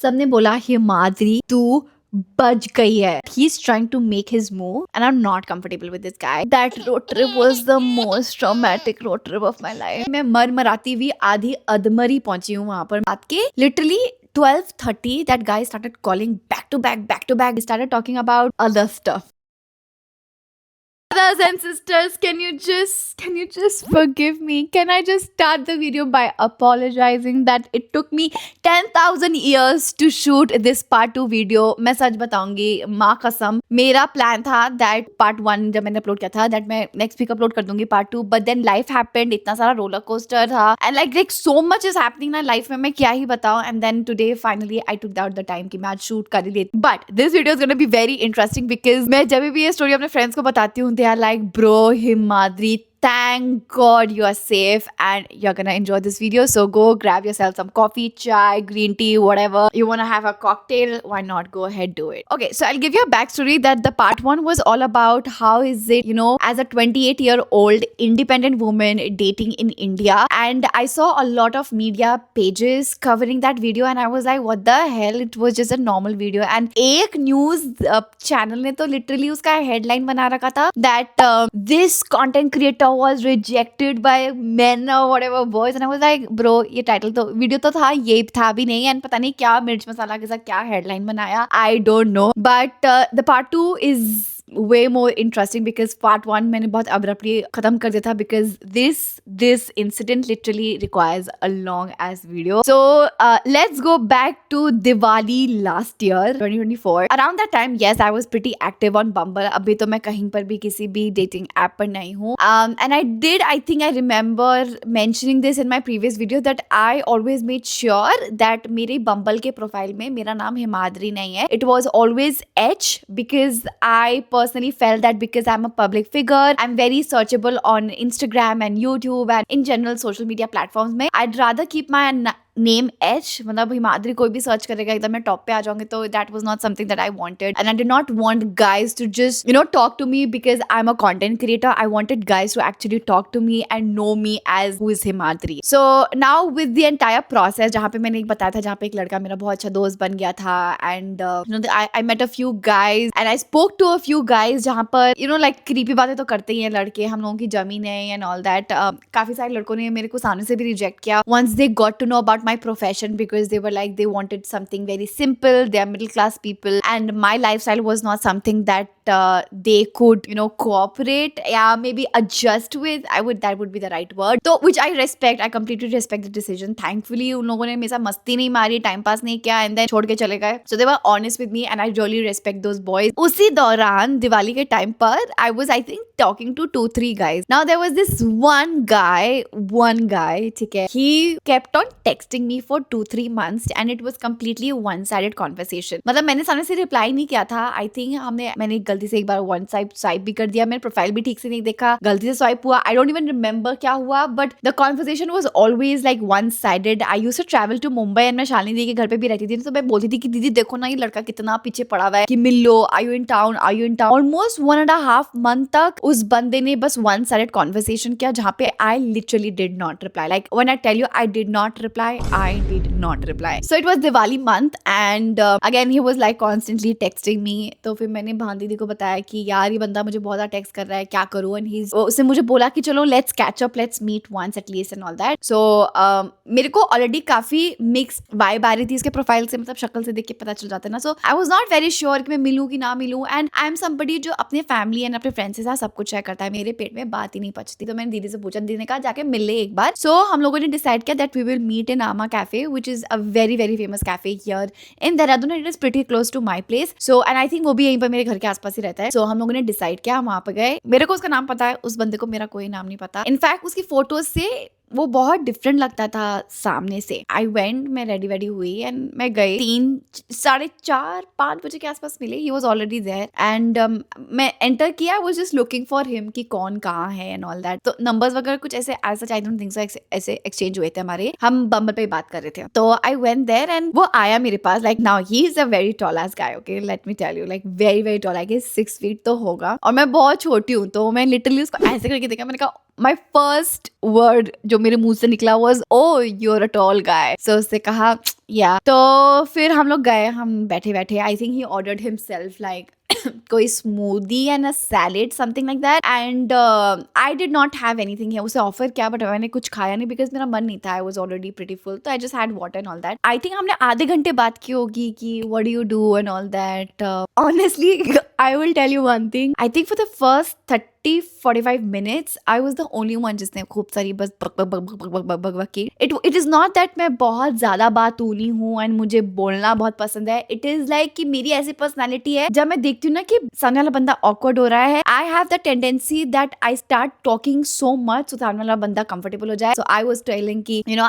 सबने बोला हिमाद्री तू बच गई है. He's trying to make his move and I'm not comfortable with this guy. That road trip was the most traumatic road trip of my life. मैं मर मराती हुई आधी अधमरी पहुंची हूँ वहां पर. बात के literally 12:30 that guy started calling back to back. He started talking about other stuff. Brothers and sisters, can you just forgive me? Can I just start the video by apologizing that it took me 10,000 years to shoot this part 2 video? मैं सच बताऊंगी, माँ कसम, मेरा plan था that part 1 जब मैंने upload किया था that मैं next week अपलोड कर दूंगी part 2, but then life happened, इतना सारा रोलर कोस्टर था and like so much is happening ना लाइफ में, मैं क्या ही बताऊं. And then today finally I took out the time कि मैं आज शूट कर ही लेती. But this video is gonna be very interesting because मैं जब भी ये स्टोरी अपने फ्रेंड्स को बताती हूँ, they are like, bro, Himadri, thank God you are safe and you're gonna enjoy this video. So go grab yourself some coffee, chai, green tea, whatever you want to have a cocktail. Why not? Go ahead, do it. Okay, so I'll give you a backstory that the part 1 was all about how is it, as a 28-year-old independent woman dating in India. And I saw a lot of media pages covering that video and I was like, what the hell? It was just a normal video. And एक news channel ने तो literally उसका headline बना रखा था that this content creator was rejected by men or whatever boys, and I was like, bro, ये title तो video तो था, ये था भी नहीं, and पता नहीं क्या मिर्च मसाला के साथ क्या headline बनाया, I don't know. But the part 2 is way more interesting because part 1 मैंने बहुत abruptly खत्म कर दिया था because this incident literally requires a long ass video. So let's go back to Diwali last year 2024. Around that time, yes, I was pretty active on Bumble. अभी तो मैं कहीं पर भी किसी भी dating app पर नहीं हूँ. And I think I remember mentioning this in my previous video that I always made sure that मेरे Bumble के profile में मेरा नाम हिमाद्री नहीं है. It was always H because I personally felt that because I'm a public figure, I'm very searchable on Instagram and YouTube and in general social media platforms में. I'd rather keep my name H, मतलब हिमाद्री कोई भी search करेगा एकदम मैं top पे आ जाऊंगी. तो that was not something that I wanted and I did not want guys to just talk to me because I'm a content creator. I wanted guys to actually talk to me and know me as who is Himadri. So now with the entire process जहाँ पे मैंने एक बताया था जहाँ पे एक लड़का मेरा बहुत अच्छा दोस्त बन गया था and I met a few guys and I spoke to a few guys जहाँ पर like creepy बातें तो करते ही हैं लड़के, हम लोगों की जमीन है and all that. काफी सारे लड़कों ने मेरे को सामने से भी रिजेक्ट किया once they got to know about my profession because they were like they wanted something very simple. They are middle class people and my lifestyle was not something that they could cooperate, yeah, maybe adjust with. That would be the right word. So which I respect. I completely respect the decision. Thankfully उन लोगों ने मेरे साथ मस्ती नहीं मारी, time pass नहीं किया and then छोड़ के चले गए. So they were honest with me and I really respect those boys. उसी दौरान दिवाली के टाइम पर I was I think talking to 2-3 guys. Now there was this one guy, ठीक है, he kept on texting me for 2-3 months and it was completely one-sided conversation. मतलब मैंने सामने से रिप्लाई नहीं किया था. I think मैंने गलती से एक बार वन साइड स्वाइप भी कर दिया, मैंने प्रोफाइल भी ठीक से नहीं देखा, गलती से स्वाइप हुआ. आई डोंट इवन रिमेंबर क्या हुआ but the conversation was always like one sided. I used to travel to Mumbai and मैं शालिनी दी के घर पे भी रहती थी तो मैं बोलती थी कि दीदी देखो ना ये लड़का कितना पीछे पड़ा हुआ है कि मिल लो, are you in town. Almost 1.5 month तक उस बंदे ने बस वन साइडेड कॉन्वर्सेशन किया जहाँ पे I literally did not reply. Like when I tell you I did not reply, I did not reply. So it was Diwali month and again he was like constantly texting me. तो फिर मैंने भान दीदी को बताया कि यार ये बंदा मुझे बहुत ज़्यादा टेक्स्ट कर रहा है, क्या करूँ. एंड उसने मुझे बोला कि चलो let's catch up, let's meet once at least and all that. So मेरे को ऑलरेडी काफी मिक्स वाइब आ रही थी इसके प्रोफाइल से, मतलब शक्ल से देख के पता चल जाता है ना. So I was not very sure कि मैं मिलूं कि ना मिलूं. एंड आई एम समबडी जो अपने फैमिली एंड अपने फ्रेंड्स के साथ सब कुछ शेयर करता है. मेरे पेट में बात ही नहीं पचती. तो मैंने दीदी से पूछा, दीदी ने कहा जाके मिल ले एक बार. सो हम लोगों ने डिसाइड किया that we will meet in Aama cafe which is a very very famous cafe here in Dehradun. It is pretty close to my place. So and I think वो भी यहीं पर मेरे घर के आसपास ही रहता है. सो हम लोगों ने डिसाइड किया, हम वहां पर गए. मेरे को उसका नाम पता है, उस बंदे को मेरा कोई नाम नहीं पता. इनफैक्ट उसकी फोटोज से वो बहुत डिफरेंट लगता था सामने से. आई वेंट, मैं रेडी हुई एंड मैं गई. 3-4-5 बजे के आसपास मिले. He was already there and मैं एंटर किया. I was just looking for him कि कौन कहाँ है एंड ऑल दैट. तो नंबर्स वगैरह कुछ ऐसे आई डोंट थिंक सो ऐसे एक्सचेंज हुए थे हमारे. हम बम्बल पे बात कर रहे थे. तो आई वेंट देयर एंड वो आया मेरे पास. Like now he is a very tall ass guy. Okay let me tell you, like very very tall. I guess 6 feet तो होगा और मैं बहुत छोटी हूँ. तो मैं लिटरली उसको ऐसे करके देखा. मैंने कहा माई फर्स्ट वर्ड जो मेरे मुंह से निकला was oh you're a tall guy. So उसने कहा या। तो फिर हम लोग गए, हम बैठे बैठे, I think he ordered himself like कोई smoothie and a salad something like that, and I did not have anything है। उसे ऑफर किया बट मैंने कुछ खाया नहीं बिकॉज मेरा मन नहीं था, I was already pretty full, तो I just had water and all that. I think हमने आधे घंटे बात की होगी कि what do you do and all that. Honestly I will tell you one thing, I think for the first 30-45 minutes I was the only one जिसने खूब सारी बस बक बक बक बक बक बक बक बक की। It is not that मैं बहुत ज्यादा बातूनी हूँ एंड मुझे बोलना बहुत पसंद है। It is like कि मेरी ऐसी पर्सनालिटी है, जब मैं देखती हूँ ना कि सामने वाला बंदा awkward हो रहा है, I have the tendency that I start talking so much so सामने वाला बंदा comfortable हो जाए। So I was telling कि you know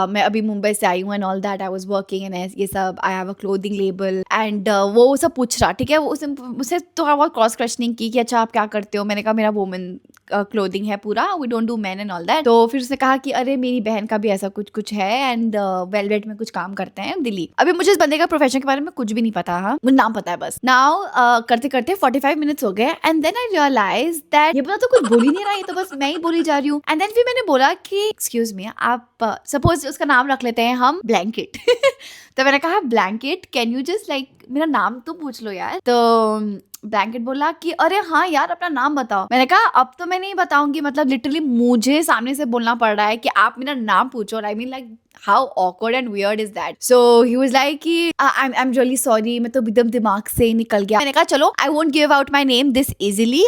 मैं अभी मुंबई से आई हूँ and all that, I was working and ये सब, I have a clothing label and वो सब पूछ रहा, ठीक है, वो उसे थोड़ा बहुत क्रॉस क्वेश्चनिंग की कि अच्छा आप क्या करते हो। मैंने कहा मेरा वुमेन क्लोथिंग है पूरा, we don't do man and all that. तो फिर उसने कहा कि अरे मेरी बहन का भी ऐसा कुछ कुछ है एंड वेलवेट में कुछ काम करते हैं दिल्ली। अभी मुझे इस बंदे का प्रोफेशन के बारे में कुछ भी नहीं पता, हाँ मुझे नाम पता है बस। नाउ करते करते 45 मिनट्स हो गए and then I realise that ये बंदा तो कुछ बोल ही नहीं रहा, ये तो बस मैं ही बोली जा रही हूँ। एंड देन फिर मैंने बोला कि एक्सक्यूज मी, आप सपोज उसका नाम रख लेते हैं हम ब्लैंकेट। तो मैंने कहा blanket can you just like मेरा नाम तो पूछ लो यार। तो ब्लैंकेट बोला कि अरे हाँ यार अपना नाम बताओ। मैंने कहा अब तो मैं नहीं बताऊंगी, मतलब लिटरली मुझे सामने से बोलना पड़ रहा है कि आप मेरा नाम पूछो। I mean like how awkward and weird is that? So he was like कि I'm really sorry, मैं तो एकदम दिमाग से ही निकल गया। मैंने कहा चलो I won't give out my name this easily,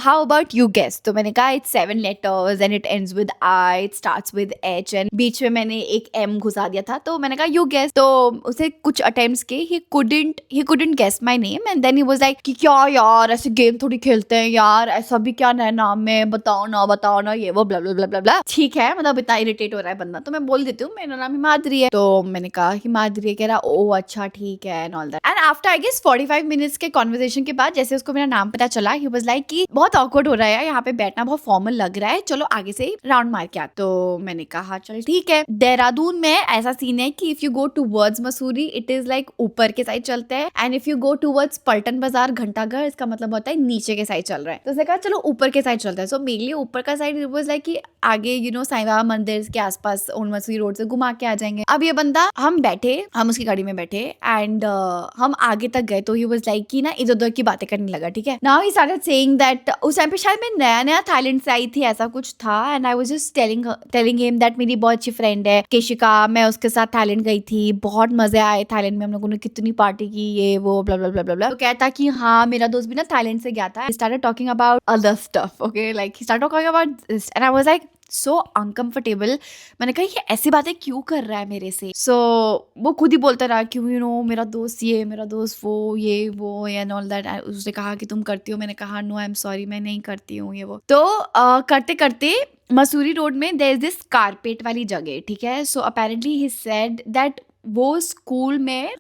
how about you guess? तो मैंने कहा it's 7 letters and it ends with I, it starts with H and बीच में मैंने एक M घुसा दिया था। तो मैंने कहा you guess। तो उसे कुछ attempts के he couldn't guess my name and then he was like कि क्या यार ऐसे गेम थोड़ी खेलते हैं यार, ऐसा भी क्या नया नाम है, बताओ ना ये वो ब्ला ब्ला ब्ला ब्ला ब्ला। ठीक है, मतलब इतना इरिटेट हो रहा है बंदा तो मैं बोल देती हूँ मेरा नाम हिमाद्री है। तो मैंने कहा हिमाद्री है, कह रहा ओ अच्छा ठीक है and all that. And after I guess 45 minutes के कॉन्वर्सेशन के बाद जैसे उसको मेरा नाम पता चला, ही वाज लाइक कि बहुत ऑकवर्ड हो रहा है यहाँ पे बैठना, बहुत फॉर्मल लग रहा है, चलो आगे से राउंड मार के आ। तो मैंने कहा चल ठीक है। देहरादून में ऐसा सीन है कि if you go towards Mussoorie it is like ऊपर के साइड चलते हैं and if you go towards पलटन बाजार घंटाघर इसका मतलब होता है नीचे के साइड चल रहा है। तो उसने कहा चलो ऊपर के साइड चलता है। सो मेरे लिए ऊपर का साइड वाज लाइक कि आगे यू नो साईं बाबा मंदिर के आसपास ओल्ड मसूरी रोड से घुमा के आ जाएंगे। अब ये बंदा, हम उसकी गाड़ी में बैठे एंड हम आगे तक गए तो ही वाज लाइक कि ना इधर उधर की बातें करने लगा, ठीक है। Now he started saying that उस टाइम पे शायद मैं नया थाईलैंड से आई थी ऐसा कुछ था and I was just telling him that मेरी बहुत अच्छी फ्रेंड है केशिका, मैं उसके साथ थाईलैंड गई थी, बहुत मजे आए थाईलैंड में, हम लोगों ने कितनी पार्टी की, ये वो ब्ला ब्ला ब्ला ब्ला। तो कहता कि हाँ मेरा दोस्त भी ना थाईलैंड से गया था। He started talking about other stuff, okay, like he started talking about this and I was like so uncomfortable। मैंने कहा ये ऐसी बातें क्यों कर रहा है मेरे से। So वो खुद ही बोलता रहा कि यू नो मेरा दोस्त ये, मेरा दोस्त वो, ये वो एंड ऑल दैट। उसने कहा कि तुम करती हो, मैंने कहा नो आई एम सॉरी मैं नहीं करती हूँ ये वो। तो करते करते मसूरी रोड में देयर इज दिस कारपेट वाली जगह, ठीक है। So apparently he said that वो स्कूल में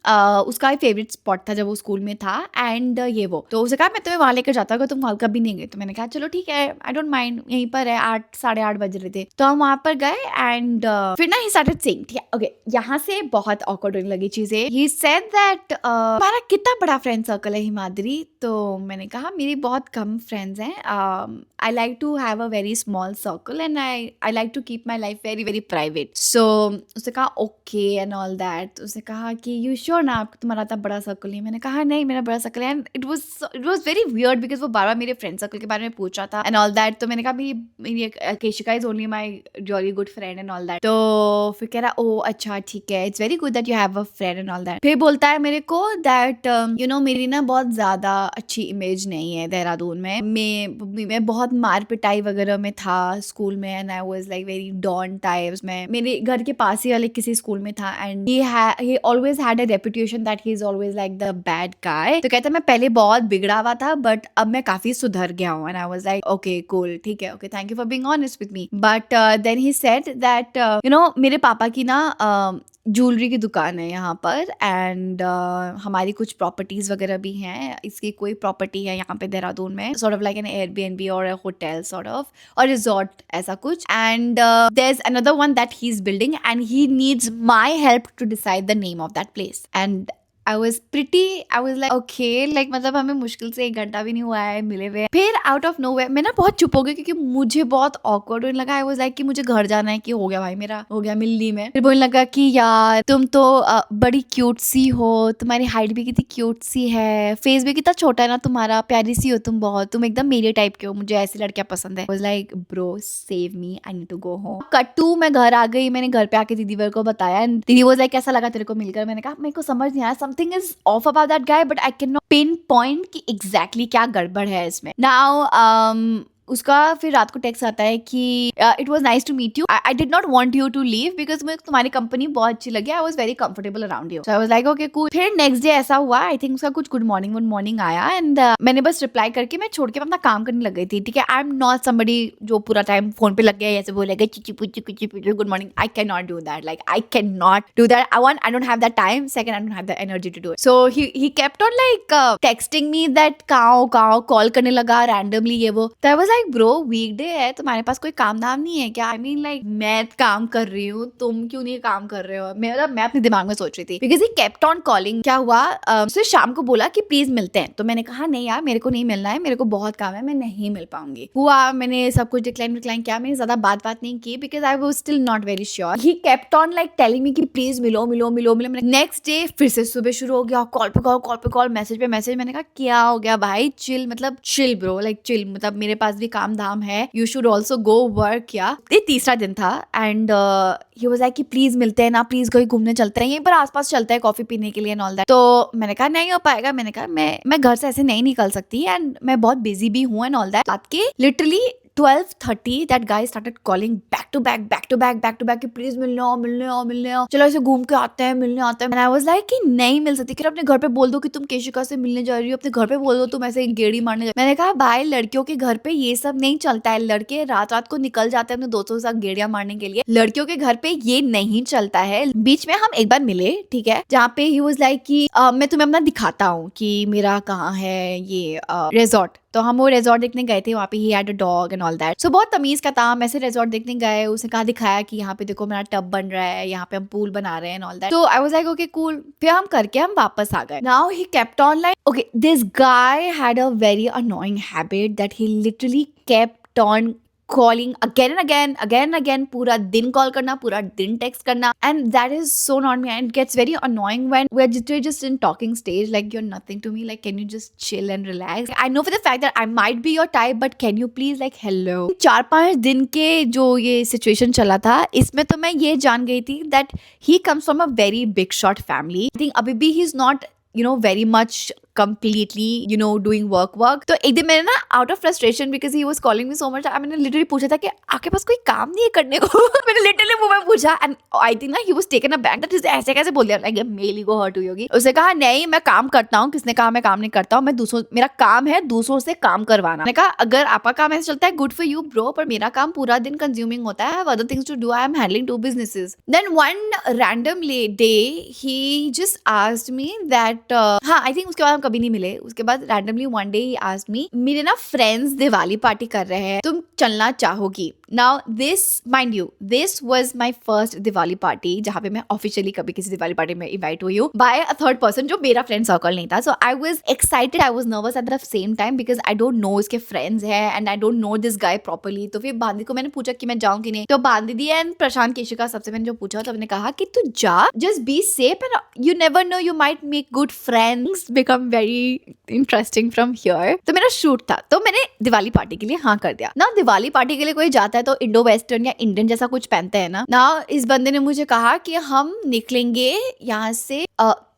उसका फेवरेट स्पॉट था जब वो स्कूल में था एंड ये वो। तो उसे कहा मैं तुम्हें वहां लेकर जाता हूँ, तुम वहां कभी नहीं गए। तो मैंने कहा चलो ठीक है आई डोंट माइंड, यहीं पर है, 8 साढ़े 8 बज रहे थे तो हम वहां पर गए एंड फिर ना ही स्टार्टेड सेइंग, ठीक है ओके यहाँ से बहुत ऑकवर्ड होने लगी चीजें। ही सेड दैट तुम्हारा कितना बड़ा फ्रेंड सर्कल है हिमाद्री। तो मैंने कहा मेरी बहुत कम फ्रेंड्स हैं, I like to have a very small circle and I like to keep my life very very private. So उसने कहा ओके एंड ऑल दैट। उसने कहा कि यू श्योर ना आप तुम्हारा इतना बड़ा सर्कल है। मैंने कहा नहीं मेरा बड़ा सर्कल है and it was very weird because वो बार बार मेरे फ्रेंड सर्कल के बारे में पूछ रहा था एंड ऑल दैट। तो मैंने कहा मेरी Keshika is only my really good friend and all that. तो फिर कह रहा ओ अच्छा ठीक है, it's very good that you have a friend and all that. फिर बोलता है मेरे को दैट यू नो मेरी ना बहुत ज्यादा अच्छी इमेज नहीं है देहरादून में, मैं बहुत मार पिटाई वगैरह में था स्कूल में and I was like very don types में। मेरे घर के पास ही वाले किसी स्कूल में था and he always had a reputation that he's always like the bad guy। तो कहता मैं पहले बहुत बिगड़ा हुआ था बट अब मैं काफी सुधर गया हूँ and I was like okay cool ठीक है, okay thank you for being honest with me. But then he said that you know मेरे पापा की ना ज्वेलरी की दुकान है यहाँ पर एंड हमारी कुछ प्रॉपर्टीज वगैरह भी हैं। इसकी कोई प्रॉपर्टी है यहाँ पे देहरादून में sort of like an Airbnb और अ होटल सॉर्ट ऑफ और रिजॉर्ट ऐसा कुछ and there is another one that he is building and he needs my help to decide the name of that place and I was like okay, like मतलब हमें मुश्किल से 1 घंटा भी नहीं हुआ है मिले हुए। फिर आउट ऑफ नोवेयर मैं ना बहुत चुप हो गई क्योंकि मुझे बहुत ऑकवर्ड होने लगा। आई वाज लाइक कि मुझे घर जाना है, कि हो गया भाई, मेरा हो गया मिलनी में। फिर बोलने लगा कि यार तुम तो बड़ी क्यूट सी हो, तुम्हारी हाइट भी कितनी क्यूट सी है, फेस भी कितना छोटा है ना तुम्हारा, प्यारी सी हो तुम बहुत, तुम एकदम मेरे टाइप के हो, मुझे ऐसी लड़कियां पसंद है। Was like bro save me, I need to go home. Cut to मैं घर आ गई, मैंने घर पे आके दीदी वर को बताया। दीदी वाज लाइक कैसा लगा तेरे को मिलकर? मैंने कहा मेरे को समझ नहीं आया, something is of about that guy, but I can not pin point कि एग्जैक्टली क्या गड़बड़ है इसमें। नाउ उसका फिर रात को टेक्स्ट आता है कि it was nice to meet you, I did not want you to leave because मुझे तुम्हारी कंपनी बहुत अच्छी लगी, I was very comfortable around you. I was like okay cool. फिर नेक्स्ट डे ऐसा हुआ, आई थिंक उसका कुछ गुड मॉर्निंग आया एंड मैंने बस रिप्लाई करके मैं छोड़ के अपना काम करने लग गई थी। ठीक है, आई एम नॉट समबडी जो पूरा टाइम फोन पे लग गया ऐसे बोलेगा चिची पुची good morning. I can not do that, like I can not do that. I don't have that time, second I don't have the energy to do it. So he kept on like texting me that काओ call करने लगा randomly ये वो। तो I was like bro weekday है, तुम्हारे पास कोई काम धाम नहीं है क्या? आई मीन लाइक मैं काम कर रही हूँ, तुम क्यों नहीं काम कर रहे हो? मैं अपने दिमाग में सोच रही थी because he kept on calling. क्या हुआ, उसने शाम को बोला कि प्लीज मिलते हैं, तो मैंने कहा नहीं यार मेरे को नहीं मिलना है, मेरे को बहुत काम है, मैं नहीं मिल पाऊंगी। हुआ मैंने सब कुछ डिक्लाइन किया, मैंने ज्यादा बात नहीं की because I was still not very sure. He kept on like telling me कि प्लीज मिलो। नेक्स्ट डे फिर से सुबह शुरू हो गया, कॉल पे कॉल, मैसेज पे मैसेज। मैंने कहा क्या हो गया भाई, चिल, मतलब चिल ब्रो, लाइक चिल, मतलब मेरे पास भी काम धाम है, you should also go work. या ये तीसरा दिन था एंड ही वाज लाइक कि प्लीज मिलते हैं ना, प्लीज कहीं घूमने चलते हैं, यहीं पर आसपास चलते हैं कॉफी पीने के लिए एंड ऑल दैट। तो मैंने कहा नहीं हो पाएगा, मैंने कहा मैं घर से ऐसे नहीं निकल सकती एंड मैं बहुत बिजी भी हूँ एंड ऑल दैट। रात के literally 12:30 that guy started calling back to back कि प्लीज मिलने आओ, चलो ऐसे घूम के आते हैं, मिलने आते हैं। And I was like कि नहीं मिल सकती, फिर अपने घर पे बोल दो कि तुम केशिका से मिलने जा रही हो, अपने घर पे बोल दो तुम ऐसे गेड़ी मारने जा। मैंने कहा भाई लड़कियों के घर पे ये सब नहीं चलता है, लड़के रात को निकल जाते हैं अपने दोस्तों के साथ गेड़ियां मारने के लिए, लड़कियों के घर पे ये नहीं चलता है। बीच में हम एक बार मिले, ठीक है, जहाँ पे ही वाज लाइक कि मैं तुम्हें अपना दिखाता हूँ कि मेरा कहाँ है ये रिजॉर्ट। तो हम वो रिजॉर्ट देखने गए थे, वहाँ पे he had a dog and all that. So बहुत तमीज का था, हम ऐसे रिजॉर्ट देखने गए, उसने कहा दिखाया कि यहाँ पे देखो मेरा टब बन रहा है, यहाँ पे हम पूल बना रहे हैं एंड ऑल दैट। तो I was like okay cool. फिर हम करके हम वापस आ गए। Now he kept on like okay, this guy had a very annoying habit that he literally kept on calling again and again, पूरा दिन कॉल करना, पूरा दिन टेक्स्ट करना, and that is so not me, and it gets very annoying when we're just in talking stage, like you're nothing to me, like can you just chill and relax? I know for the fact that I might be your type, but can you please like hello? 4-5 दिन के जो ये situation चला था, इसमें तो मैं ये जान गई थी that he comes from a very big shot family. I think अभी भी he's not very much completely doing work। तो एक दिन मैंने ना out of frustration because he was calling me so much, मैंने लिटरली पूछा था कि आपके पास कोई काम नहीं है करने को? मैंने लिटरली मुंह में पूछा एंड आई थिंक ना he was taken aback that is ऐसे कैसे बोल दिया, लाइक मेल ईगो हर्ट हुई होगी। उसने कहा नहीं मैं काम करता हूँ। किसने कहा मैं काम नहीं करता हूँ? मेरा काम है दूसरों से काम करवाना। मैंने कहा अगर आपका काम ऐसे चलता है गुड फॉर यू ब्रो, पर मेरा काम पूरा दिन कंज्यूमिंग होता है, I have other things to do, I am handling 2 businesses। Then one random day he just asked me that हाँ आई थिंक उसके बाद हम कभी नहीं मिले। उसके बाद randomly one day he asked me, मेरे ना फ्रेंड्स दिवाली पार्टी कर रहे हैं, तुम चलना चाहोगी? Now this mind you, this was my first Diwali party जहाँ पे मैं ऑफिशियली कभी किसी दिवाली पार्टी में इनवाइट हुई हूँ बाय अ थर्ड पर्सन, जो मेरा फ्रेंड सर्कल नहीं था। So I was excited, I was nervous at the same time because I don't know इसके फ्रेंड्स है and I don't know this guy properly. तो फिर बांदी को मैंने पूछा कि मैं जाऊँ कि नहीं, तो बांदी दी एंड प्रशांत केशिका सबसे मैंने जो पूछा तो मैंने कहा कि तू जा, just be safe and you never know, you might make good friends, become very interesting from here. तो मेरा शूट था, तो मैंने दिवाली पार्टी के लिए हाँ कर दिया ना। दिवाली पार्टी के लिए कोई जाता है तो इंडो वेस्टर्न या इंडियन जैसा कुछ पहनते हैं ना। इस बंदे ने मुझे कहा कि हम निकलेंगे यहाँ से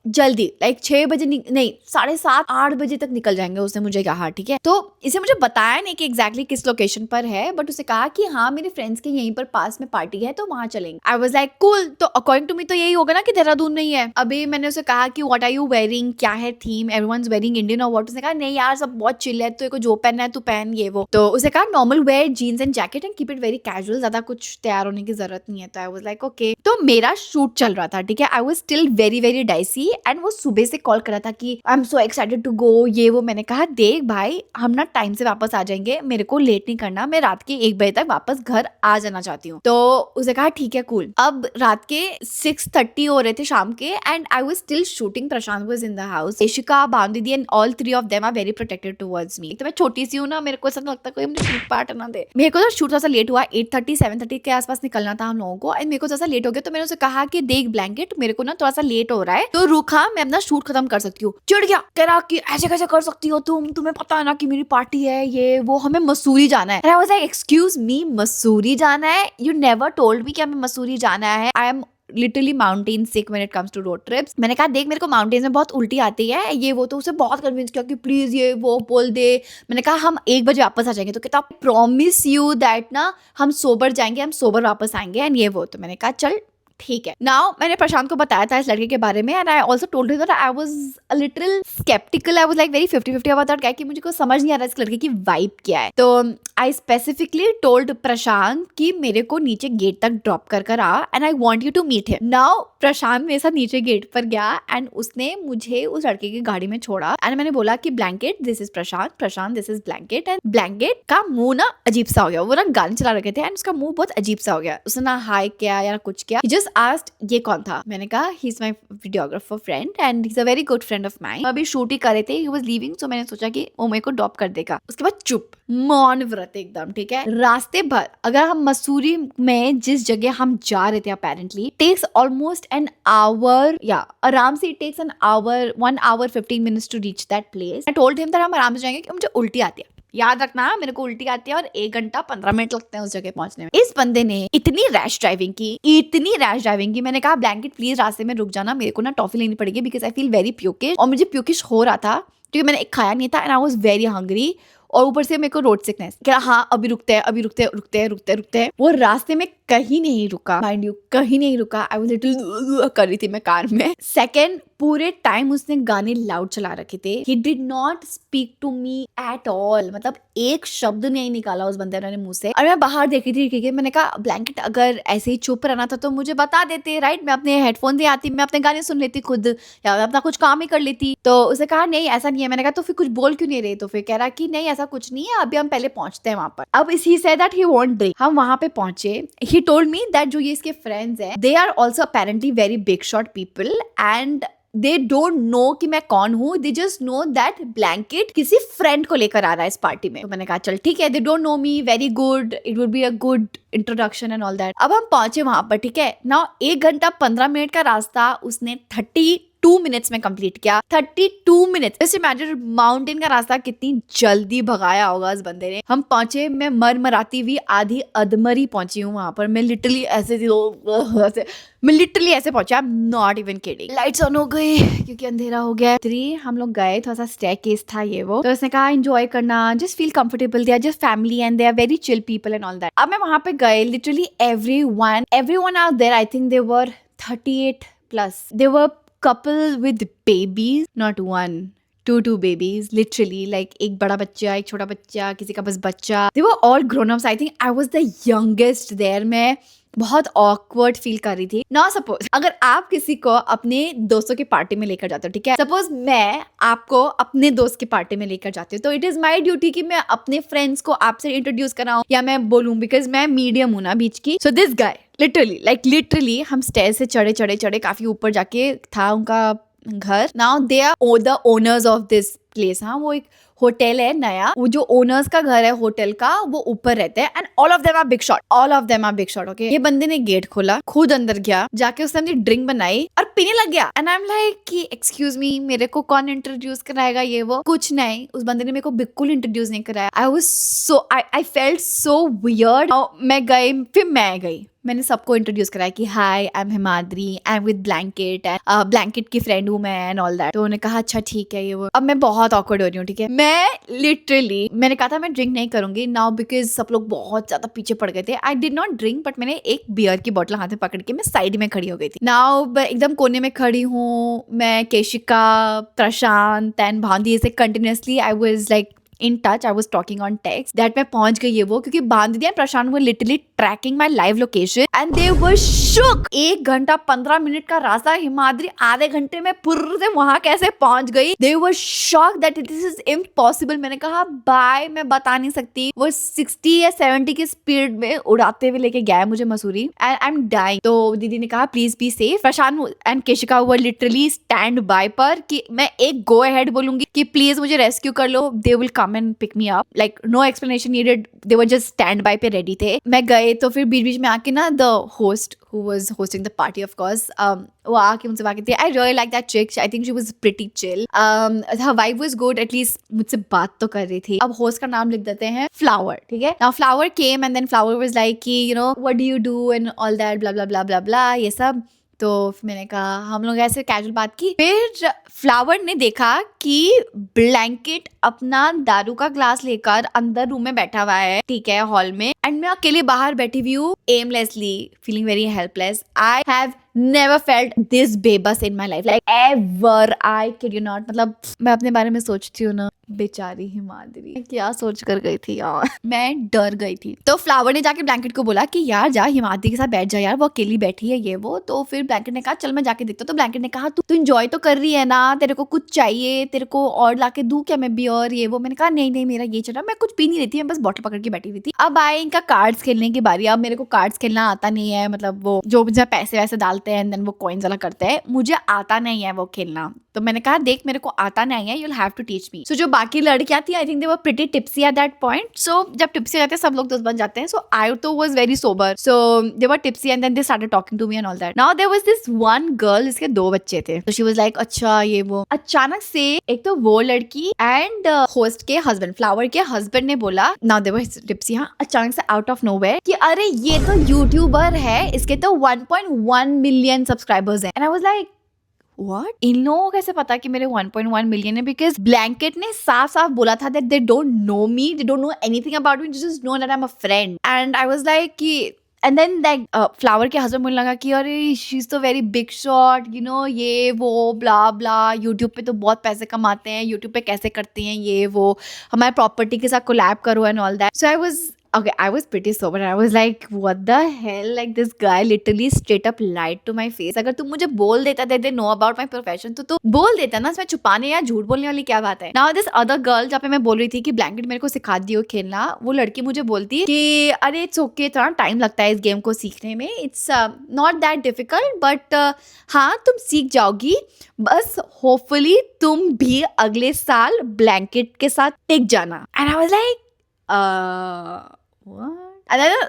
जल्दी, लाइक 6 बजे नहीं 7:30-8 बजे तक निकल जाएंगे, उसने मुझे कहा। ठीक है, तो इसे मुझे बताया नहीं कि एग्जैक्टली किस लोकेशन पर है, बट उसे कहा कि हाँ मेरे फ्रेंड्स के यहीं पर पास में पार्टी है तो वहां चलेंगे। आई वाज लाइक कूल। तो अकॉर्डिंग टू मी तो यही होगा ना कि देहरादून में ही है। अभी मैंने उसे कहा कि व्हाट आर यू वेयरिंग, क्या है थीम, एवरीवनस वेयरिंग इंडियन और व्हाट? उसने कहा नहीं यार सब बहुत चिल है, तो जो पहनना है तू पहन ये वो। तो उसे कहा normal wear jeans and jacket and keep it very casual, ज्यादा कुछ तैयार होने की जरूरत नहीं है। तो आई वाज लाइक ओके। तो मेरा शूट चल रहा था, ठीक है, I was still very very dicey and वो सुबह से कॉल करा था कि I am so excited to go, ये वो। मैंने कहा देख भाई, हम ना टाइम से वापस आ जाएंगे, मेरे को लेट नहीं करना, मैं रात के 1 बजे तक वापस घर आ जाना चाहती हूँ। तो उसने कहा ठीक है कूल। अब रात के 6:30 हो रहे थे शाम के and I was still shooting. Prashant was in the house, Yashika, Bam दीदी and all 3 of them are very protected towards me. तो मैं छोटी सी हूँ ना, मेरे को ऐसा लगता कोई मुझे शूट पार्ट ना दे। मेरे को तो शूट थोड़ा सा लेट हुआ, 8:30 7:30 के आसपास निकलना था हम लोगों को एंड मेरे को थोड़ा सा लेट हो गया। तो मैंने उसे कहा कि देख ब्लैंकेट, मेरे को ना थोड़ा सा लेट हो रहा है, तो रुका, मैं अपना शूट खत्म कर सकती हूँ। चिढ़ गया, कह रहा कि ऐसे कैसे कर सकती हो तुम, तुम्हें पता है ना कि मेरी पार्टी है, ये वो, हमें मसूरी जाना है। I was like excuse me, Mussoorie जाना है? यू नेवर टोल्ड मी कि हमें मसूरी जाना है। I am literally mountain sick when it comes to road trips. मैंने कहा देख, मेरे को माउंटेन्स में बहुत उल्टी आती है, ये वो। तो उसे बहुत कन्विंस किया कि प्लीज ये वो बोल दे। मैंने कहा हम 1 बजे वापस आ जाएंगे। तो कहता प्रॉमिस यू दैट ना हम सोबर जाएंगे, हम सोबर वापस आएंगे एंड ये वो। तो मैंने कहा चल ठीक है। नाउ मैंने प्रशांत को बताया था इस लड़के के बारे में and I also told him that I was a little sceptical. I was like very 50-50 about that, क्या कि मुझे को समझ नहीं आ रहा इस लड़के की वाइब क्या है। तो आई स्पेसिफिकली टोल्ड प्रशांत कि मेरे को नीचे गेट तक ड्रॉप कर आ and I want you to meet him. Now Prashant मेरे साथ नीचे गेट पर गया एंड उसने मुझे उस लड़के की गाड़ी में छोड़ा एंड मैंने बोला कि blanket this is Prashant, Prashant this is blanket. And blanket का मुंह ना अजीब सा हो गया, वो ना गाने चला रखे थे एंड उसका मुंह बहुत अजीब सा हो गया। उसने ना हाई किया या कुछ किया, जस्ट आस्क्ड ये कौन था। मैंने कहा he is my videographer friend and he is a very good friend of mine. अभी शूट ही कर रहे थे, ही वाज लीविंग, सो मैंने सोचा कि वो मेरे को ड्रॉप कर देगा। उसके बाद चुप, मौन व्रत एकदम, ठीक है। रास्ते भर अगर हम मसूरी में जिस जगह हम जा रहे थे apparently takes almost an hour, या आराम से it takes an hour, 1 hour 15 minutes to reach that place. I told him that हम आराम से जाएंगे कि मुझे उल्टी आती है, याद रखना मेरे को उल्टी आती है और 1 घंटा 15 मिनट लगते हैं उस जगह पहुंचने में। इस बंदे ने इतनी रैश ड्राइविंग की, मैंने कहा ब्लैंकेट प्लीज रास्ते में रुक जाना, मेरे को ना टॉफी लेनी पड़ेगी because I feel very pukish. और मुझे प्यूकिश हो रहा था क्योंकि मैंने एक खाया नहीं था and I was very hungry और ऊपर से मेरे को रोड सिकनेस। कह रहा हाँ अभी रुकते हैं। वो रास्ते में कहीं नहीं रुका, माइंड यू कहीं नहीं रुका। आई वाज लिटिल कर रही थी मैं कार में। सेकंड, पूरे टाइम उसने गाने लाउड चला रखे थे। He did not speak to me at all, मतलब एक शब्द नहीं निकाला उस बंदे ने मुंह से। और मैं बाहर देख रही थी, मैंने कहा ब्लैंकेट अगर ऐसे ही चुप रहना था तो मुझे बता देते, राइट? मैं अपने हेडफोन ले आती, मैं अपने गाने सुन लेती खुद, या अपना कुछ काम ही कर लेती। तो उसे कहा नहीं ऐसा नहीं है। मैंने कहा तो फिर कुछ बोल क्यों नहीं रहे? तो फिर कह रहा कि नहीं ऐसा कुछ नहीं है, अभी हम पहले पहुंचते हैं वहां पर। अब ही said that he want drink. हम वहां पे पहुंचे। ही टोल्ड मी दैट जो ये इसके फ्रेंड्स हैं they are also apparently very big shot people and they don't know कि मैं कौन हूँ। They just know that blanket किसी फ्रेंड को लेकर आ रहा है इस पार्टी में। तो मैंने कहा चल ठीक है, दे don't no me, very good, it would be a good introduction and all that. अब हम पहुंचे वहां पर, ठीक है ना। 1 घंटा 15 मिनट का रास्ता उसने 32 मिनट्स में कंप्लीट किया। 32 मिनट्स। जस्ट इमेजिन माउंटेन का रास्ता कितनी जल्दी भगाया होगा इस बंदे ने। हम पहुंचे, मैं मरमराती हुई आधी अधमरी पहुंची हूँ वहां पर। मैं लिटरली ऐसे पहुंचा, आई am not even kidding. Lights on हो गई क्योंकि अंधेरा हो गया। 3 हम लोग गए, थोड़ा सा स्टेयरकेस था ये वो। तो उसने कहा एंजॉय करना, just feel comfortable, they are just family and they are very chill people and all that. अब मैं वहां पे गए, literally everyone out there, I think they were 38+. They were couple with babies, not 1, 2 babies, literally, like एक बड़ा बच्चा, एक छोटा बच्चा, किसी का बस बच्चा। They were all grown-ups. I think I was the youngest there. मैं बहुत awkward फील कर रही थी ना। सपोज अगर आप किसी को अपने दोस्तों की पार्टी में लेकर जाते हो, ठीक है, सपोज मैं आपको अपने दोस्त की पार्टी में लेकर जाती हूँ, तो इट इज माई ड्यूटी कि मैं अपने फ्रेंड्स को आपसे इंट्रोड्यूस कराऊं या मैं बोलूं, बिकॉज मैं मीडियम हूं ना बीच की। सो दिस गाय लिटरली हम स्टेयर से चढ़े काफी ऊपर जाके था उनका घर। Now they are the owners of this place. हाँ, वो एक होटल है नया, वो जो ओनर्स का घर है होटल का वो ऊपर रहते हैं and all of them are big shot. Okay, ये बंदे ने गेट खोला, खुद अंदर गया, जाके उसने अपनी ड्रिंक बनाई और पीने लग गया। एंड आई एम लाइक कि एक्सक्यूज मी, मेरे को कौन इंट्रोड्यूस कराएगा ये वो? कुछ नहीं, उस बंदे ने मेरे को बिल्कुल इंट्रोड्यूस नहीं कराया। I felt so weird. मैं गई, मैंने सबको इंट्रोड्यूस कराया कि hi I am Himadri, I am with blanket, blanket की फ्रेंड हूँ मैं एंड ऑल दैट। तो उन्होंने कहा अच्छा ठीक है ये वो। अब मैं बहुत ऑकवर्ड हो रही हूँ, ठीक है। मैंने कहा था मैं ड्रिंक नहीं करूंगी नाउ बिकॉज सब लोग बहुत ज्यादा पीछे पड़ गए थे। आई डिड नॉट ड्रिंक, बट मैंने एक बियर की बोतल हाथ में पकड़ के मैं साइड में खड़ी हो गई थी। नाउ एकदम कोने में खड़ी हूँ मैं, केशिका, प्रशांत एंड भांदी, ऐसे continuously I was like in touch, I was talking on text that मैं पहुंच गई है वो, क्योंकि बांधनिया प्रशांत वो literally tracking my live location and they were shook. 1 घंटा 15 मिनट का रास्ता, हिमाद्री आधे घंटे में फुर्र से वहां कैसे पहुंच गई। They were shock that this is impossible. मैंने कहा बाय, मैं बता नहीं सकती। वो 60 या 70 की स्पीड में उड़ाते हुए लेके गया मुझे Mussoorie and I am dying. तो दीदी ने कहा please be safe. Prashant and Keshika were literally stand by पर कि मैं एक गो अहेड बोलूंगी कि प्लीज मुझे रेस्क्यू कर लो, they will come and pick me up, like no explanation needed, they were just stand by पे रेडी थे। मैं गए तो फिर बीच बीच में आके ना the host who was hosting the party of course वो आके मुझसे बात करती है। I really like that chick, I think she was pretty chill, her vibe was good, at least मुझसे बात तो कर रही थी। अब होस्ट का नाम लिख देते हैं फ्लावर, ठीक है। Now flower came and then flower was like कि you know what do you do and all that blah blah blah blah blah ये सब। तो मैंने कहा, हम लोग ऐसे कैजुअल बात की। फिर फ्लावर ने देखा कि ब्लैंकेट अपना दारू का ग्लास लेकर अंदर रूम में बैठा हुआ है, ठीक है, हॉल में, एंड मैं अकेले बाहर बैठी हुई हूँ aimlessly feeling very helpless. I have never felt this बेबस in my life, like ever, I kid you not। मतलब मैं अपने बारे में सोचती हूँ ना, बेचारी हिमाद्री क्या सोच कर गई थी यार, मैं डर गई थी। तो फ्लावर ने जाके ब्लैंकेट को बोला कि यार जा हिमाद्री के साथ बैठ जा यार, वो अकेली बैठी है ये वो। तो फिर ब्लैंकेट ने कहा चल मैं जाके देखता हूँ। तो ब्लैंकेट ने कहा तू इंजॉय तो कर रही है ना, तेरे को कुछ चाहिए, तेरे को और लाके दूं क्या मैं बियर ये वो। मैंने कहा नहीं नहीं मेरा ये चला, मैं कुछ पी नहीं रही थी, मैं बस बॉटल पकड़ के बैठी हुई थी। अब आए इनका कार्ड्स खेलने की बारी। अब मेरे को कार्ड्स खेलना आता नहीं है, मतलब वो जो मुझे पैसे वैसे डालते हैं देन वो कॉइन्स वाला करते हैं, मुझे आता नहीं है वो खेलना। तो मैंने कहा देख मेरे को आता नहीं है, you will have to teach me. So जो बाकी लड़कियां थी I think they were pretty tipsy at that point. So जब टिप्सी जाते हैं सब लोग दोस्त बन जाते हैं। सो आई तो was very sober, so they were tipsy and then they started talking to me and all that. Now there was this one girl जिसके 2 बच्चे थे। तो शी वाज लाइक अच्छा ये वो। अचानक से एक तो वो लड़की एंड होस्ट के हस्बैंड, फ्लावर के हस्बैंड ने बोला, नाउ देयर वाज टिप्सी, हाँ, अचानक से आउट ऑफ नोवेयर कि अरे ये तो यूट्यूबर है, इसके तो 1.1 मिलियन सब्सक्राइबर्स हैं। And I was like What? इन लोगों को कैसे पता कि मेरे 1.1 मिलियन है? बिकॉज ब्लैंकेट ने साफ साफ बोला था that they don't know me, they don't know anything about me, they just know that I'm a friend. And I was like कि and then like फ्लावर के हस्बैंड बोलने लगा कि अरे शी इज तो very big shot, you know ये वो ब्ला ब्ला, YouTube पे तो बहुत पैसे कमाते हैं, यूट्यूब पे कैसे करते हैं ये वो, हमारे प्रॉपर्टी के साथ कोलैब करो and all that. So I was okay, I was pretty sober and I was like what the hell, like this guy literally straight up lied to my face। अगर तुम मुझे बोल देता that they know about my profession तो तू बोल देता ना, इसमें छुपाने या झूठ बोलने वाली क्या बात है। Now this other girl जहाँ पे मैं बोल रही थी कि ब्लैंकेट मेरे को सिखा दियो खेलना, वो लड़की मुझे बोलती है कि अरे इट्स ओके, थोड़ा टाइम लगता है इस गेम को सीखने में, it's not that difficult but हाँ तुम सीख जाओगी, बस होपफुली तुम भी अगले साल ब्लैंकेट के साथ टिक जाना। एंड आई वाज लाइक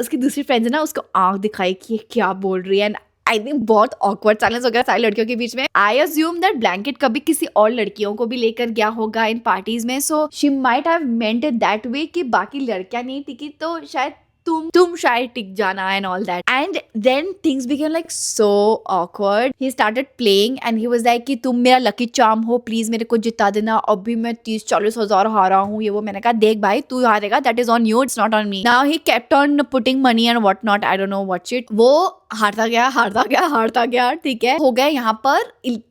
उसकी दूसरी फ्रेंड्स ना उसको आंख दिखाई कि ये क्या बोल रही है। एंड आई थिंक बहुत ऑकवर्ड साइलेंस हो गया सारी लड़कियों के बीच में। आई अज्यूम दैट ब्लैंकेट कभी किसी और लड़कियों को भी लेकर गया होगा इन पार्टीज में, so she might have meant it that way कि बाकी लड़कियां नहीं टिकी तो शायद तुम शायद टिक जाना and all that. And then things became like so awkward. He started playing and he was like कि तुम मेरा लकी चार्म हो, प्लीज मेरे को जिता देना, अभी मैं 30-40 हजार हारा हूँ ये वो। मैंने कहा देख भाई तू हारेगा, that is on you, it's not on me. Now he kept on putting money and what not, I don't know what shit. वो हारता गया, ठीक है। हो गया यहाँ पर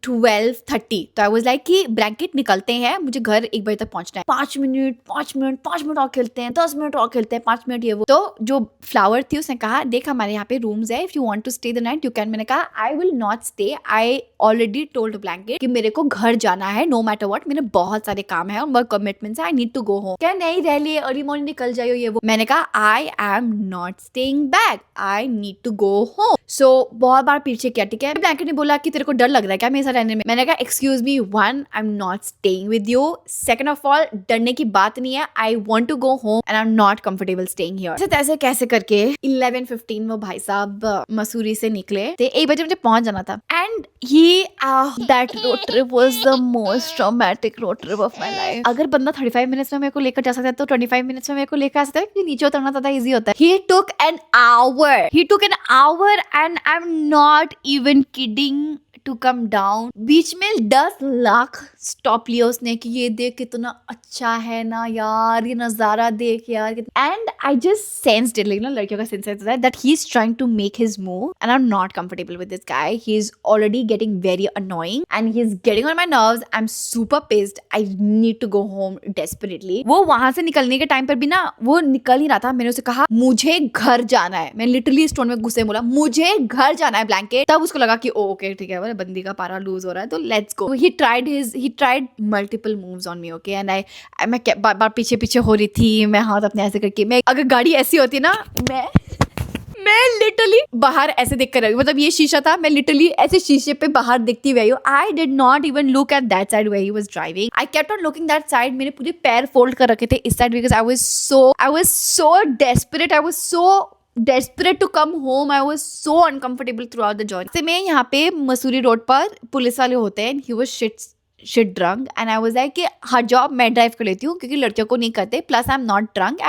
12:30। तो आई वाज लाइक कि ब्लैंकेट निकलते हैं, मुझे घर 1 बजे तक पहुंचना है, 5 मिनट और खेलते हैं, 10 मिनट और खेलते हैं, 5 मिनट ये वो। तो जो फ्लावर थी उसने कहा देख हमारे यहाँ पे रूम्स है, if you want to stay the night you can. मैंने कहा I will not stay, I already told blanket कि मेरे को घर जाना है नो मैटर व्हाट, मेरे बहुत सारे काम है और वर्क कमिटमेंट्स है, I need to go home. क्या नहीं रह लिए, अर्ली मॉर्निंग निकल जाइयो ये वो। मैंने कहा I am not staying back, I need to go home. So बहुत बार पीछे किया, ठीक है। ब्लैंकेट ने बोला कि तेरे को डर लग रहा है क्या मेरे साथ रहने में? मैंने कहा excuse me, 1 I am not staying with you, second of all डरने की बात नहीं है, I want to go home and I am not comfortable staying here. ऐसे तैसे कैसे करके 11:15 वो भाई साहब मसूरी से निकले थे, 1 बजे मुझे पहुंच जाना था। एंड ये that road trip was the most traumatic road trip of my life. अगर बंदा 35 मिनट्स में मेरे को लेकर जा सकता है तो 25 मिनट्स में मेरे को लेकर आ सकता है, क्योंकि नीचे उतरना ज्यादा इजी होता है। He took an hour and I'm not even kidding to come down. बीच में 10 लाख स्टॉप लिया उसने कि ये देख कितना अच्छा है ना यार, ये नजारा देख यार। And I just sensed it, लड़कियों का सेंस होता है that he is trying to make his move and I am not comfortable with this guy. He is already getting very annoying and he is getting on my nerves. I am super pissed, I need to go home desperately. वो वहां से निकलने के time पर भी ना वो निकल ही रहा था। मैंने उसे कहा मुझे घर जाना है, मैं लिटरली स्टोन में गुस्से बोला मुझे घर जाना है ब्लैंकेट। तब उसको लगा कि ओके ठीक है, बंदी का पारा लूज हो रहा है तो let's go. He tried multiple moves on me, okay, and मैं बार बार पीछे पीछे हो रही थी। मैं हाथ अपने ऐसे करके, मैं अगर गाड़ी ऐसी होती ना, मैं लिटरली बाहर ऐसे देख कर रही हूँ, मतलब ये शीशा था, मैं लिटरली ऐसे शीशे पे बाहर देखती हुई हूँ। I did not even look at that side where he was driving. I kept on looking that side. मैंने पूरे पैर फोल्ड कर रखे थे इस side because I was so desperate. I was so desperate to come home. I was so uncomfortable throughout the journey. से मैं यहाँ पे मसूरी रोड पर पुलिस वाले होते हैं, he was shit drunk and I was like कि हर जॉब मैं ड्राइव कर लेती हूँ क्योंकि लड़कियों को नहीं करते, plus I am not drunk,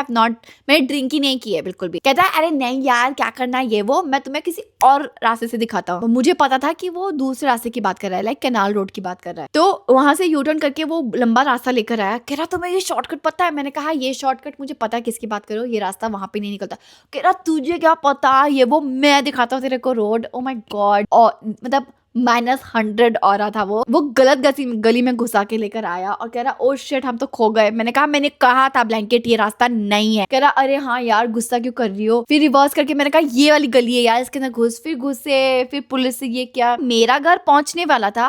मैंने ड्रिंक ही नहीं की है बिल्कुल भी। कहता है अरे नहीं यार क्या करना है ये वो, मैं तुम्हें किसी और रास्ते से दिखाता हूँ। तो मुझे पता था कि वो दूसरे रास्ते की बात कर रहा है, लाइक कैनाल रोड की बात कर रहा है। तो वहां से यू टर्न करके वो लंबा रास्ता लेकर आया। कह रहा तुम्हें ये शॉर्टकट पता है? मैंने कहा ये शॉर्टकट मुझे पता है किसकी बात करो, ये रास्ता वहां पे नहीं निकलता। कह रहा तुझे क्या पता, ये वो मैं दिखाता हूँ तेरे को रोड। ओ माई गॉड, और मतलब -100 और रहा था वो गलत गली में घुसा के लेकर आया और कह रहा ओ शिट हम तो खो गए। मैंने कहा था ब्लैंकेट ये रास्ता नहीं है। कह रहा अरे हाँ यार गुस्सा क्यों कर रही हो? फिर रिवर्स करके मैंने कहा ये वाली गली है यार, इसके अंदर घुसे। फिर पुलिस से ये क्या, मेरा घर पहुंचने वाला था।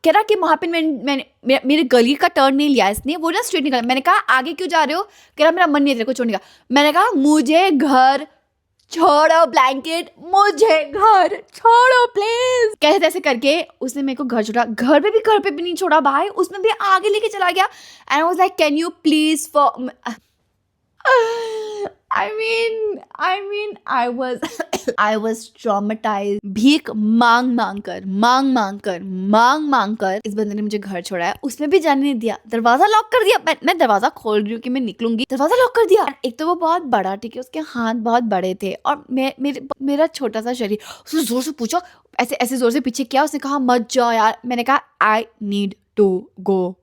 कह रहा कि वहां पे मेरे गली का टर्न नहीं लिया इसने, वो ना स्ट्रेट निकला। मैंने कहा आगे क्यों जा रहे हो? कह रहा मेरा मन नहीं है तेरे को छोड़ने का। मैंने कहा मुझे घर छोड़ो ब्लैंकेट, मुझे घर छोड़ो प्लीज। कैसे तैसे करके उसने मेरे को घर छोड़ा। घर पे भी नहीं छोड़ा भाई, उसमें भी आगे लेके चला गया। And I was like can you please for I was traumatized। भीख मांग कर इस बंदे ने मुझे घर छोड़ा है। उसमें भी जाने नहीं दिया, दरवाजा लॉक कर दिया। मैं दरवाजा खोल रही हूँ कि मैं निकलूंगी, दरवाजा लॉक कर दिया। एक तो वो बहुत बड़ा, ठीक है, उसके हाथ बहुत बड़े थे और मेरा छोटा सा शरीर। उसने जोर से पूछा, ऐसे जोर से पीछे किया। उसने कहा मत जाओ यार। मैंने कहा I need to go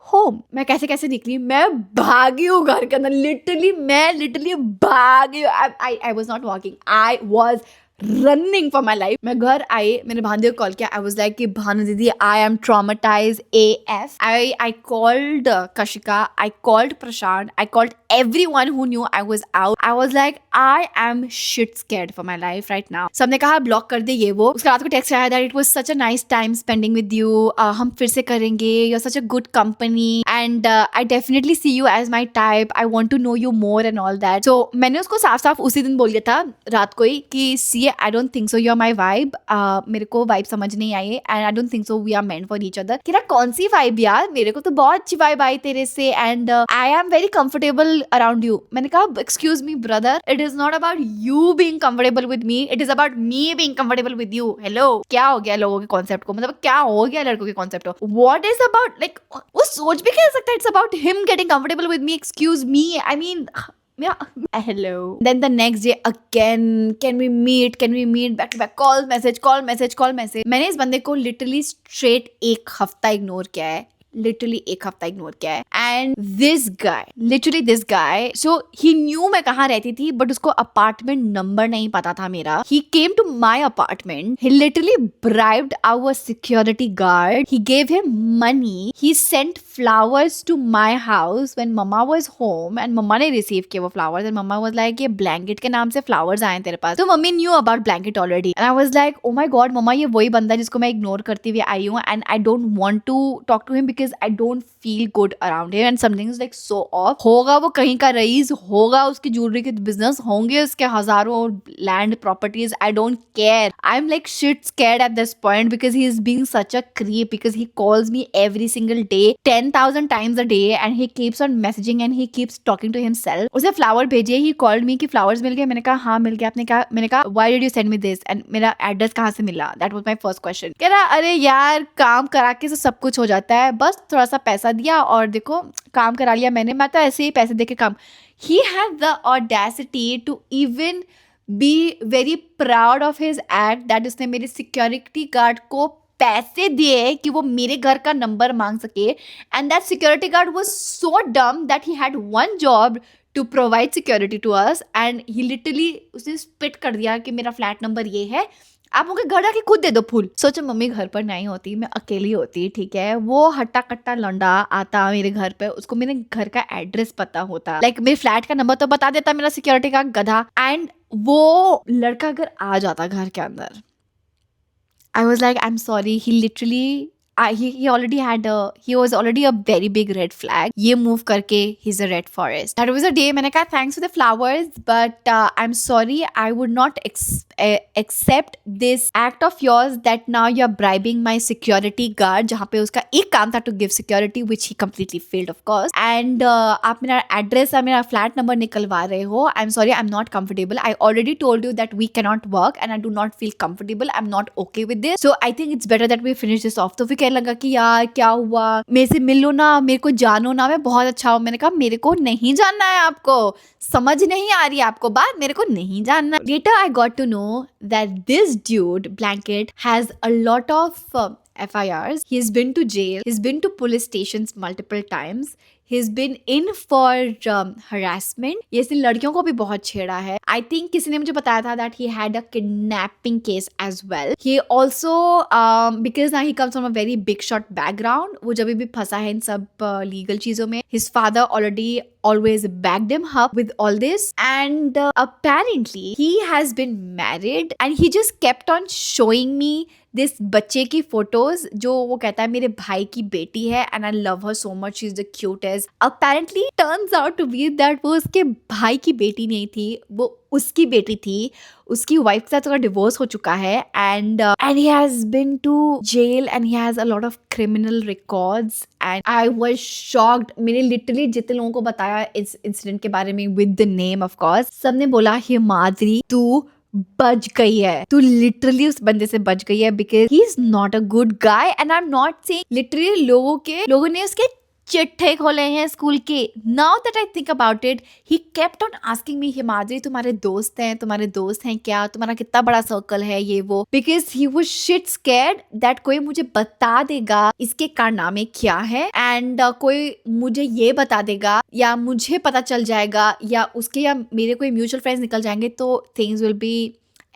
home. मैं कैसे निकली, मैं भागी हूँ घर के अंदर। लिटरली भागी। I was not walking, I was running for my life. मैं घर आई, मैंने भानु को कॉल किया। आई वॉज लाइक कि भानु दीदी I am traumatise AF। I called Kashika, I called Prashant, I called everyone who knew I was out. I was like I am shit scared for my life right now. सबने कहा block कर दे ये वो। उसके रात को टेक्स्ट आया that it was such a nice time spending with you. हम फिर से करेंगे, you're such a good company and I definitely see you as my type. I want to know you more and all that. So मैंने उसको साफ उसी दिन बोल दिया था रात को ही कि see I don't think so you're my vibe. मेरे को vibe समझ नहीं आई है and I don't think so we are meant for each other. कि कौन सी vibe यार, मेरे को तो बहुत अच्छी vibe आई तेरे से and I am very comfortable around you. मैंने कहा excuse me brother, it is not about you being comfortable with me, it is about me being comfortable with you. Hello, क्या हो गया लोगों के कॉन्सेप्ट को, मतलब क्या हो गया लड़कों के कॉन्सेप्ट को? What is about like वो सोच भी कह सकता है it's about him getting comfortable with me. Excuse me, I mean yeah. Hello. Then the next day again, can we meet back to back, call message. मैंने इस बंदे को लिटरली स्ट्रेट एक हफ्ता इग्नोर किया है, and this guy so he new मैं कहाँ रहती थी बट उसको अपार्टमेंट नंबर नहीं पता था मेरा. He came to my apartment, he literally bribed our security guard, he gave him money, he sent flowers to my house when mama was home and mama ने receive किए वो flowers and mama was like ये blanket के नाम से flowers आए तेरे पास. तो mummy knew about blanket already and I was like oh my god mama ये वही बंदा जिसको मैं इग्नोर करती हुई आई हूँ and I don't want to talk to him because I don't feel good around him and something is like so off. होगा वो कहीं का रईस, होगा उसकी ज्वेलरी के बिजनेस, होंगे उसके हजारों land properties, I don't care. I'm like shit scared at this point because he is being such a creep because he calls me every single day 10,000 times a day and he keeps on messaging and he keeps talking to himself. उसे flower भेजे, he called me कि flowers मिल गए. मैंने कहा हाँ मिल गया. मैंने कहा why did you send me this and मेरा एड्रेस कहाँ से मिला? That was my first question. कह रहा अरे यार काम करा के सब कुछ हो जाता है, बस थोड़ा सा पैसा दिया और देखो काम करा लिया मैंने. मैं तो ऐसे ही पैसे दे के काम. He had the audacity to even be very proud of his act that उसने मेरे सिक्योरिटी गार्ड को पैसे दिए कि वो मेरे घर का नंबर मांग सके, and that security guard was so dumb that he had one job to provide security to us, and he literally उसने स्पिट कर दिया कि मेरा फ्लैट नंबर ये है, आप मुझे घर आके खुद दे दो फूल। सोचो मम्मी घर पर नहीं होती, मैं अकेली होती, ठीक है, वो हट्टा कट्टा लौंडा आता मेरे घर पे, उसको मेरे घर का एड्रेस पता होता, लाइक मेरे फ्लैट का नंबर तो बता देता मेरा सिक्योरिटी का गधा, एंड वो लड़का अगर आ जाता घर के अंदर, I was like, I'm sorry. He literally, he already had he was already a very big red flag. ये move करके he's a red forest. That was a day मैंने कहा thanks for the flowers, but I'm sorry. I would not accept this act of yours that now you're bribing my security guard. जहाँ पे उसका एक काम था to give security, which he completely failed, of course. And आप मेरा address और मेरा flat number निकलवा रहे हो. I'm sorry. I'm not comfortable. I already told you that we cannot work, and I do not feel comfortable. I'm not okay with this. So I think it's better that we finish this off. तो फिर कहने लगा कि यार क्या हुआ, मेरे से मिलो ना, मेरे को जानो ना, मैं बहुत अच्छा हूँ। मैंने कहा मेरे को नहीं जानना है आपको, समझ नहीं आ रही आपको बात, मेरे को नहीं जानना। Later I got to know that this dude Blanket has a lot of FIRs. He's been to jail. He's been to police stations multiple times. He's been in for harassment. ये इसने लड़कियों को भी बहुत छेड़ा है. I think किसी ने मुझे बताया था that he had a kidnapping case as well. He also because now he comes from a very big shot background. वो जब भी फंसा है इन सब legal चीजों में. His father already always backed him up with all this, and apparently he has been married, and he just kept on showing me this बच्चे की फोटोज जो वो कहता है मेरे भाई की बेटी है, and I love her so much, she is the cutest. Apparently turns out to be that वो उसके भाई की बेटी नहीं थी, वो उसकी बेटी थी। उसकी वाइफ के साथ उसका डिवोर्स हो चुका है, and he has been to jail, and he has a lot of criminal records, and I was shocked. मैंने लिटरली जितने लोगों को बताया इस इंसिडेंट के बारे में with the name of course, सबने बोला हिमाद्री तू बच गई है, तू लिटरली उस बंदे से बच गई है, because he is not a good guy, and I am not saying literally लोगों ने उसके चिट्ठे खोले हैं स्कूल के। Now that I think about it, he kept on asking me Himadri तुम्हारे दोस्त हैं क्या, तुम्हारा कितना बड़ा सर्कल है, ये वो, because he was shit scared that कोई मुझे बता देगा इसके कारनामे क्या है, एंड कोई मुझे ये बता देगा या मुझे पता चल जाएगा या उसके या मेरे कोई म्यूचुअल फ्रेंड्स निकल जाएंगे तो things will be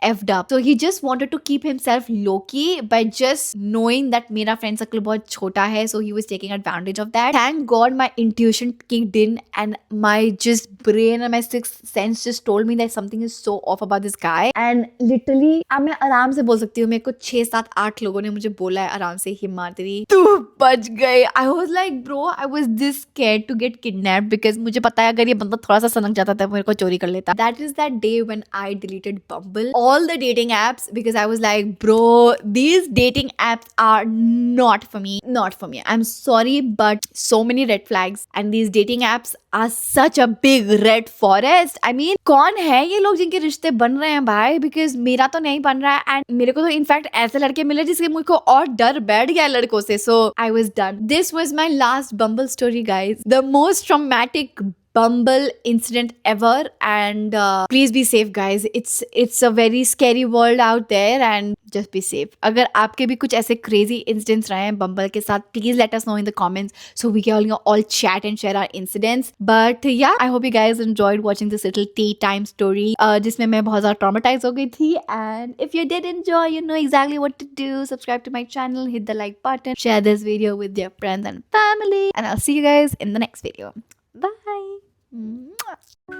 effed up. So he just wanted to keep himself low-key by just knowing that मेरा friend circle बहुत छोटा है, so he was taking advantage of that. Thank God my intuition kicked in, and my just brain and my sixth sense just told me that something is so off about this guy. And literally अब मैं आराम से बोल सकती हूँ, मेरे को 6, 7, 8 लोगों ने मुझे बोला है आराम से, हिमाद्री तू बच गए। I was like bro, I was this scared to get kidnapped because मुझे पता है अगर ये बंदा थोड़ा सा सनक जाता था मेरे को चोरी कर लेता। That is that day when I deleted Bumble, all the dating apps, because I was like bro, these dating apps are not for me. I'm sorry, but so many red flags, and these dating apps are such a big red forest. I mean, कौन है ये लोग जिनके रिश्ते बन रहे हैं भाई, because मेरा तो नहीं बन रहा है, एंड मेरे को तो इनफैक्ट ऐसे लड़के मिले जिसके मुझको और डर बैठ गया लड़कों से। So I was done. This was my last Bumble story, guys. The most traumatic Bumble incident ever, and please be safe guys. It's a very scary world out there, and just be safe. अगर आपके भी कुछ ऐसे crazy incidents रहे हैं Bumble के साथ, please let us know in the comments so we can all chat and share our incidents. But yeah, I hope you guys enjoyed watching this little tea time story जिसमें मैं बहुत ज़्यादा traumatized हो गई थी, and if you did enjoy, you know exactly what to do. Subscribe to my channel, hit the like button, share this video with your friends and family, and I'll see you guys in the next video. Bye. Mwah.